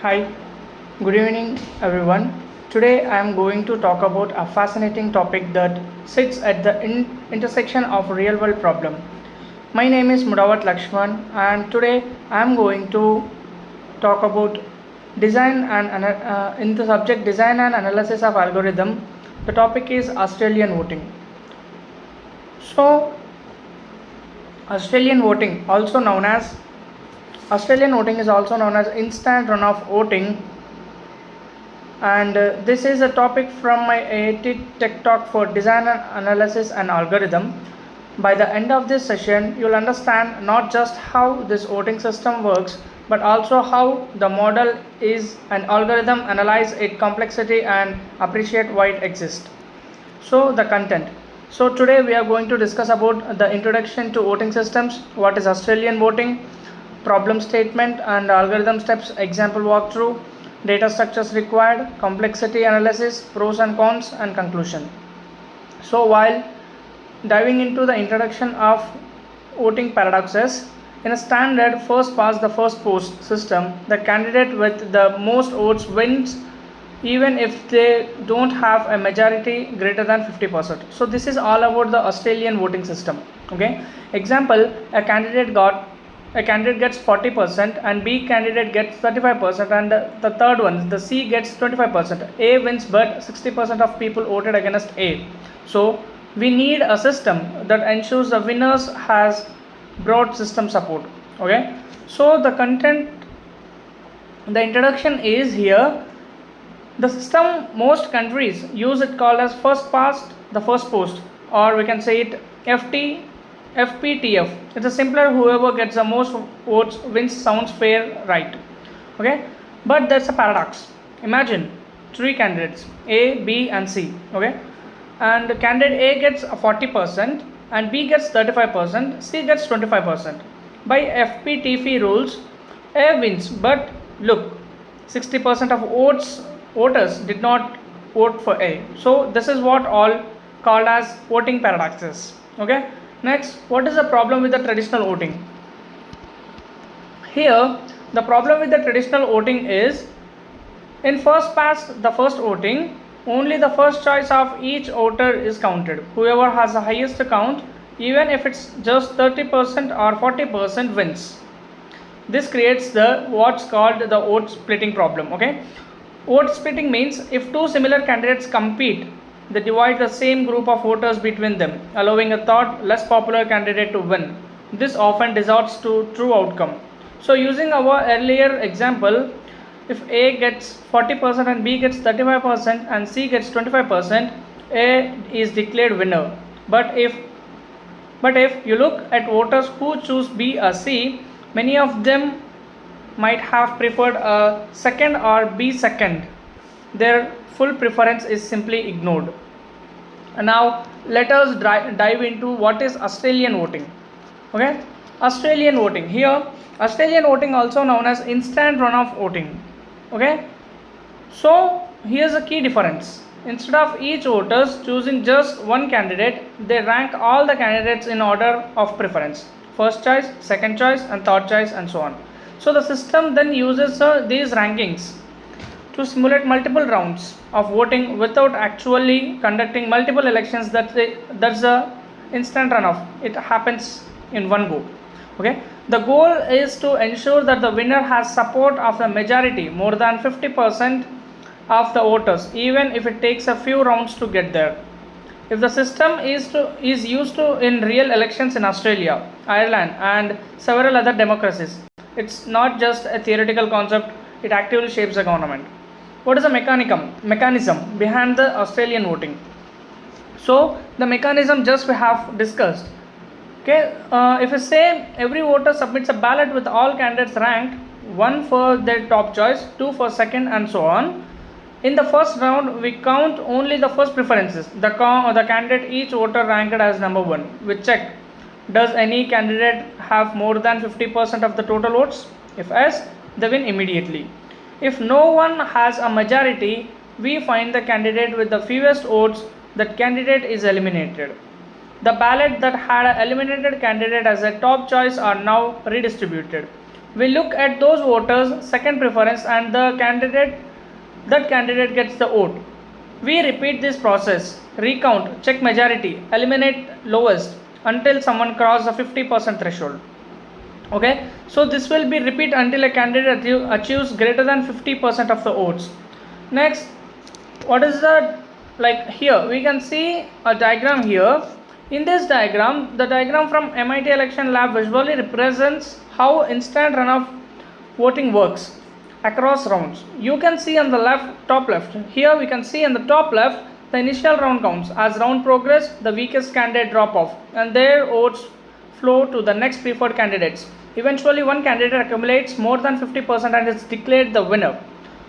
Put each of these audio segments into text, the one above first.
Hi, good evening everyone. Today I am going to talk about a fascinating topic that sits at the intersection of real world problem. My name is Mudawat Lakshman and today I am going to talk about design and in the subject design and analysis of algorithm. The topic is Australian voting. So Australian voting also known as Australian voting is also known as instant runoff voting, and this is a topic from my AIT Tech Talk for Design and Analysis and Algorithm. By the end of this session, you'll understand not just how this voting system works, but also how the model is an algorithm, analyze its complexity and appreciate why it exists. So the content. So today we are going to discuss about the introduction to voting systems, what is Australian voting, problem statement and algorithm steps, example walkthrough, data structures required, complexity analysis, pros and cons, and conclusion. So while diving into the introduction of voting paradoxes, in a standard first past the first post system, the candidate with the most votes wins even if they don't have a majority greater than 50%. So this is all about the Australian voting system. Okay, example, a candidate gets 40% and B candidate gets 35% and the third one, the C, gets 25%. A wins but 60% of people voted against A. So we need a system that ensures the winners has broad system support. Okay, so the introduction is here. The system most countries use it called as first past the first post, or we can say it FPTF. It's a simpler, whoever gets the most votes wins, sounds fair, right? Okay, but there's a paradox. Imagine three candidates A, B and C. Okay, and candidate A gets 40% and B gets 35%, C gets 25%. By FPTF rules, A wins, but look, 60% of voters did not vote for A. So this is what all called as voting paradoxes. Okay, next, what is the problem with the traditional voting? Here the problem with the traditional voting is, in first past the first voting, only the first choice of each voter is counted. Whoever has the highest count, even if it's just 30% or 40%, wins. This creates the what's called the vote splitting problem. Okay, vote splitting means if two similar candidates compete, they divide the same group of voters between them, allowing a third, less popular candidate to win. This often results to true outcome. So using our earlier example, if A gets 40% and B gets 35% and C gets 25%, A is declared winner. But if you look at voters who choose B or C, many of them might have preferred a second or B second. Their full preference is simply ignored. And now let us dive into what is Australian voting. Okay, Australian voting. Here, Australian voting also known as instant runoff voting. Okay, so here's a key difference. Instead of each voters choosing just one candidate, they rank all the candidates in order of preference: first choice, second choice, and third choice, and so on. So the system then uses these rankings to simulate multiple rounds of voting without actually conducting multiple elections. That's the instant runoff. It happens in one go. Okay, the goal is to ensure that the winner has support of the majority, more than 50% of the voters, even if it takes a few rounds to get there. If the system is used to in real elections in Australia, Ireland and several other democracies, it's not just a theoretical concept, it actively shapes the government. What is the mechanism behind the Australian voting? So the mechanism just we have discussed. Okay, if we say every voter submits a ballot with all candidates ranked, one for their top choice, two for second, and so on. In the first round, we count only the first preferences, the candidate each voter ranked as number one. We check, does any candidate have more than 50% of the total votes? If yes, they win immediately. If no one has a majority, we find the candidate with the fewest votes. That candidate is eliminated. The ballot that had an eliminated candidate as a top choice are now redistributed. We look at those voters' second preference and that candidate gets the vote. We repeat this process, recount, check majority, eliminate lowest until someone crosses the 50% threshold. Okay, so this will be repeat until a candidate achieves greater than 50% of the votes. Next, what is the, like here we can see a diagram here. In this diagram, the diagram from MIT election lab visually represents how instant runoff voting works across rounds. You can see on the top left, here we can see on the top left the initial round counts. As round progress, the weakest candidate drop off and their votes flow to the next preferred candidates. Eventually one candidate accumulates more than 50% and is declared the winner.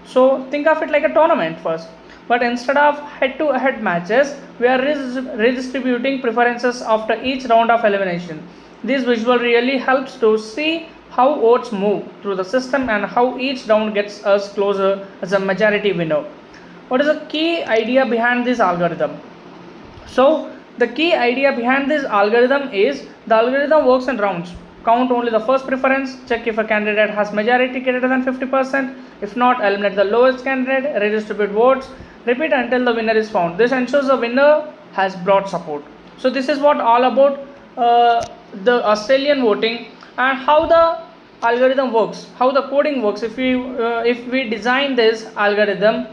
So think of it like a tournament first, but instead of head-to-head matches, we are redistributing preferences after each round of elimination. This visual really helps to see how votes move through the system and how each round gets us closer as a majority winner. What is the key idea behind this algorithm? So the key idea behind this algorithm is the algorithm works in rounds. Count only the first preference, check if a candidate has majority greater than 50%. If not, eliminate the lowest candidate, redistribute votes, repeat until the winner is found. This ensures the winner has broad support. So this is what all about the Australian voting and how the algorithm works, how the coding works. If we design this algorithm,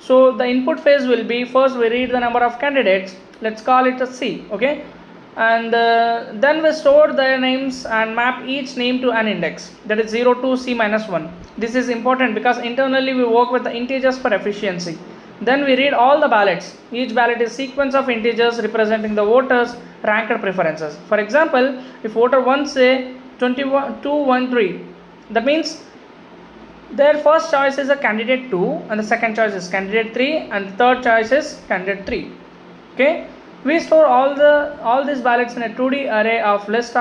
so the input phase will be, first we read the number of candidates, let's call it a C, okay, and then we store their names and map each name to an index, that is 0 to C minus 1. This is important because internally we work with the integers for efficiency. Then we read all the ballots. Each ballot is sequence of integers representing the voters' ranked preferences. For example, if voter 1 say 213, that means their first choice is a candidate 2 and the second choice is candidate 3 and the third choice is candidate 3. Okay, we store all these ballots in a 2D array of list.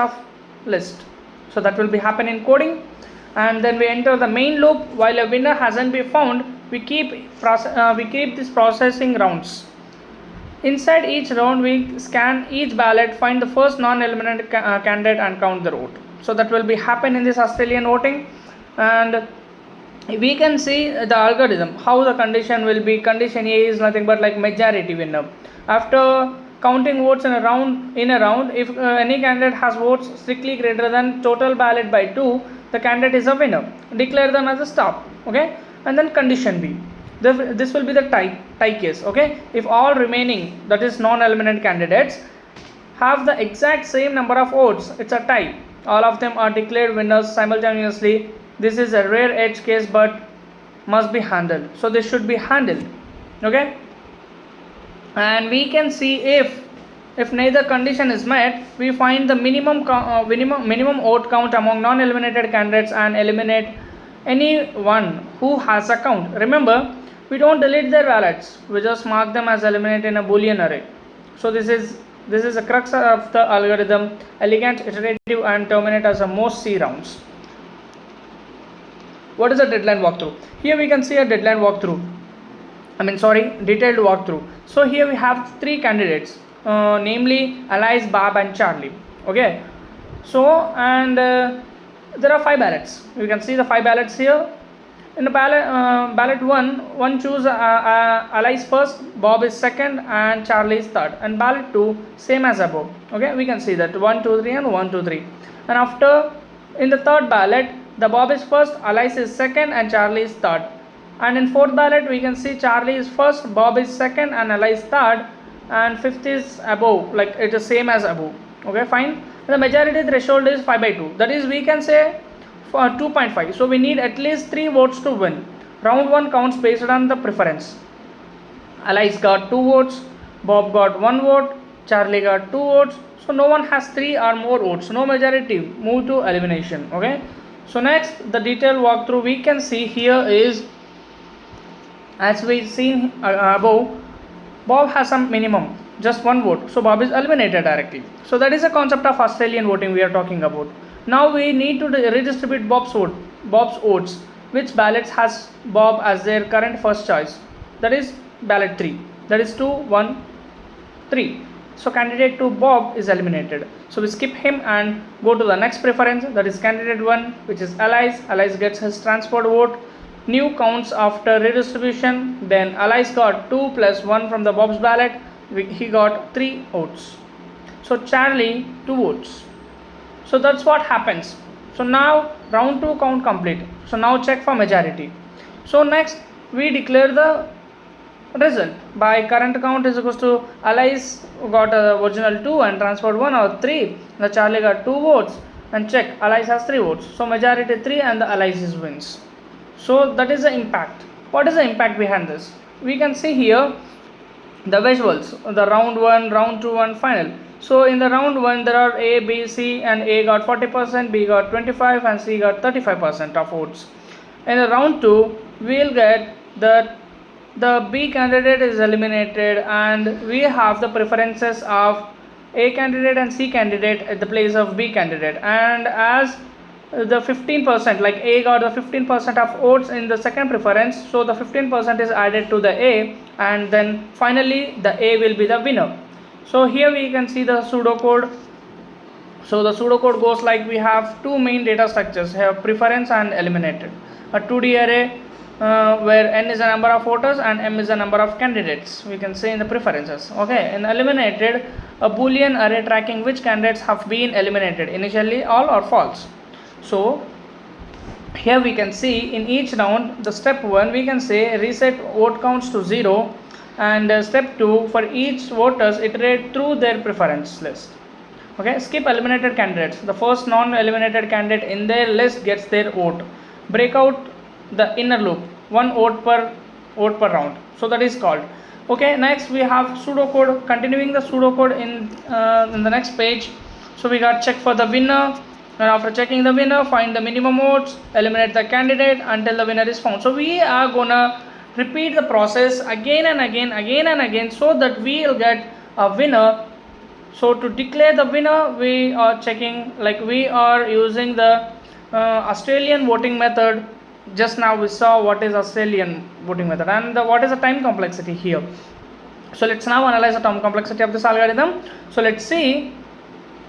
So that will be happen in coding, and then we enter the main loop. While a winner hasn't been found, we keep this processing rounds. Inside each round, we scan each ballot, find the first non-eliminated candidate and count the vote. So that will be happen in this Australian voting, and we can see the algorithm, how the condition will be. Condition A is nothing but like majority winner. After counting votes in a round, if any candidate has votes strictly greater than total ballot by 2, the candidate is a winner. Declare them as a stop. Okay, and then condition B. This will be the tie case. Okay, if all remaining, that is non-eliminated candidates, have the exact same number of votes, it's a tie. All of them are declared winners simultaneously. This is a rare edge case but must be handled. So this should be handled. Okay, and we can see if neither condition is met, we find the minimum vote count among non-eliminated candidates and eliminate anyone who has a count. Remember, we don't delete their ballots, we just mark them as eliminated in a Boolean array. So this is the crux of the algorithm: elegant, iterative, and terminate as the most C rounds. What is a deadline walkthrough? Here we can see a deadline walkthrough. Detailed walkthrough. So here we have 3 candidates, namely Alice, Bob, and Charlie. Okay. So and there are 5 ballots. You can see the 5 ballots here. In the ballot 1 choose Alice first, Bob is second, and Charlie is third. And ballot 2 same as above. Okay, we can see that 1, 2, 3 and 1, 2, 3. And after in the third ballot, the Bob is first, Alice is second, and Charlie is third. And in fourth ballot, we can see Charlie is first, Bob is second, and Alice third, and fifth is above, like it is same as above. Okay, fine. The majority threshold is 5 by 2. That is, we can say for 2.5. So we need at least 3 votes to win. Round 1 counts based on the preference. Alice got 2 votes, Bob got 1 vote, Charlie got 2 votes. So no one has 3 or more votes. No majority, move to elimination. Okay. So next, the detailed walkthrough we can see here is, as we seen above, Bob has some minimum, just 1 vote. So Bob is eliminated directly. So that is the concept of Australian voting we are talking about. Now we need to redistribute Bob's votes. Which ballots has Bob as their current first choice? That is ballot 3. That is 2, 1, 3. So candidate 2 Bob is eliminated. So we skip him and go to the next preference, that is candidate 1, which is Alice. Alice gets his transport vote. New counts after redistribution. Then Alice got 2 plus 1 from the Bob's ballot. He got 3 votes. So Charlie 2 votes. So that's what happens. So now round 2 count complete. So now check for majority. So next we declare the result by current count is equals to Alice got original 2 and transferred 1 or 3. The Charlie got 2 votes and check Alice has 3 votes. So majority 3 and the Alice wins. So that is the impact. What is the impact behind this? We can see here the visuals, the round 1, round 2 and final. So in the round 1 there are A, B, C and A got 40%, B got 25% and C got 35% of votes. In the round 2 we will get that the B candidate is eliminated and we have the preferences of A candidate and C candidate at the place of B candidate, and as the 15%, like A got the 15% of votes in the second preference, so the 15% is added to the A and then finally the A will be the winner. So here we can see the pseudocode. So the pseudocode goes like, we have two main data structures here, preference and eliminated. A 2D array where n is the number of voters and m is the number of candidates, we can say in the preferences. Okay, in eliminated, a boolean array tracking which candidates have been eliminated, initially all or false. So here we can see in each round, the step 1 we can say reset vote counts to 0, and step 2 for each voters iterate through their preference list. Okay, skip eliminated candidates. The first non-eliminated candidate in their list gets their vote. Break out the inner loop, 1 vote per round. So that is called. Okay, next we have pseudocode. Continuing the pseudocode in the next page. So we got check for the winner, and after checking the winner, find the minimum votes, eliminate the candidate until the winner is found. So we are gonna repeat the process again and again, so that we will get a winner. So to declare the winner, we are checking, like we are using the Australian voting method. Just now we saw what is Australian voting method and what is the time complexity here. So let's now analyze the time complexity of this algorithm. So let's see,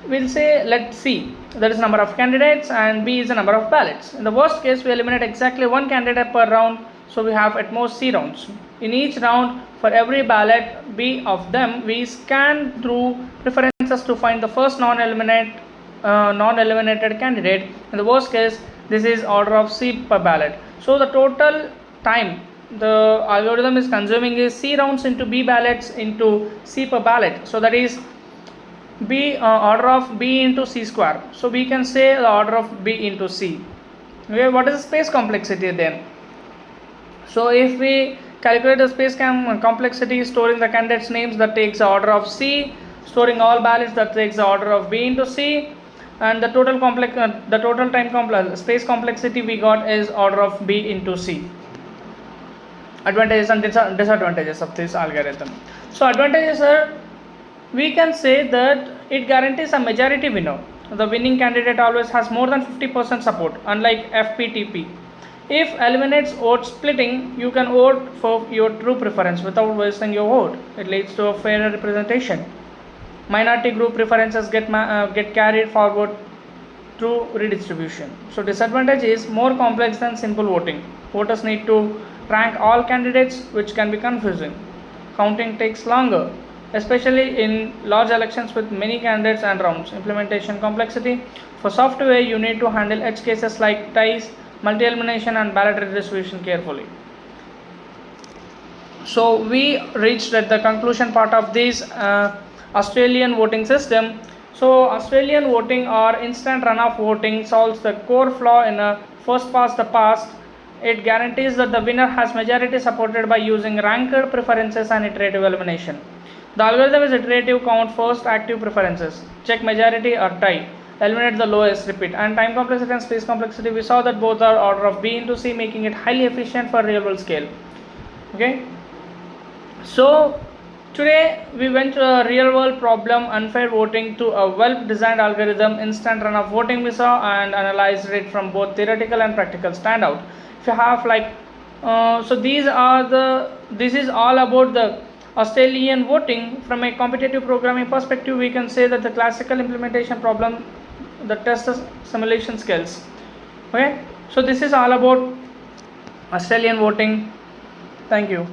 we'll say let's see, that is number of candidates and B is the number of ballots. In the worst case, we eliminate exactly 1 candidate per round, so we have at most C rounds. In each round, for every ballot B of them, we scan through preferences to find the first non-eliminated candidate. In the worst case, this is order of C per ballot. So the total time the algorithm is consuming is C rounds into B ballots into C per ballot. So that is B order of B into C square. So we can say the order of B into C. Okay, what is the space complexity then? So if we calculate the space complexity, storing the candidates names, that takes the order of C, storing all ballots, that takes the order of B into C, and the total space complexity we got is order of B into C. Advantages and disadvantages of this algorithm. So advantages are, we can say that it guarantees a majority winner. The winning candidate always has more than 50% support, unlike FPTP. If eliminates vote splitting, you can vote for your true preference without wasting your vote. It leads to a fairer representation. Minority group preferences get carried forward through redistribution. So disadvantage is more complex than simple voting. Voters need to rank all candidates, which can be confusing. Counting takes longer, especially in large elections with many candidates and rounds. Implementation complexity. For software, you need to handle edge cases like ties, multi-elimination and ballot redistribution carefully. So we reached at the conclusion part of this Australian voting system. So Australian voting or instant runoff voting solves the core flaw in a first past the past. It guarantees that the winner has majority supported by using ranked preferences and iterative elimination. The algorithm is iterative, count first active preferences, check majority or tie, eliminate the lowest, repeat. And time complexity and space complexity, we saw that both are order of B into C, making it highly efficient for real world scale. Okay, so today we went to a real world problem, unfair voting, to a well designed algorithm, instant runoff voting we saw, and analyzed it from both theoretical and practical standout. If you have like this is all about the Australian voting, from a competitive programming perspective, we can say that the classical implementation problem that tests the simulation skills. Okay, so this is all about Australian voting. Thank you.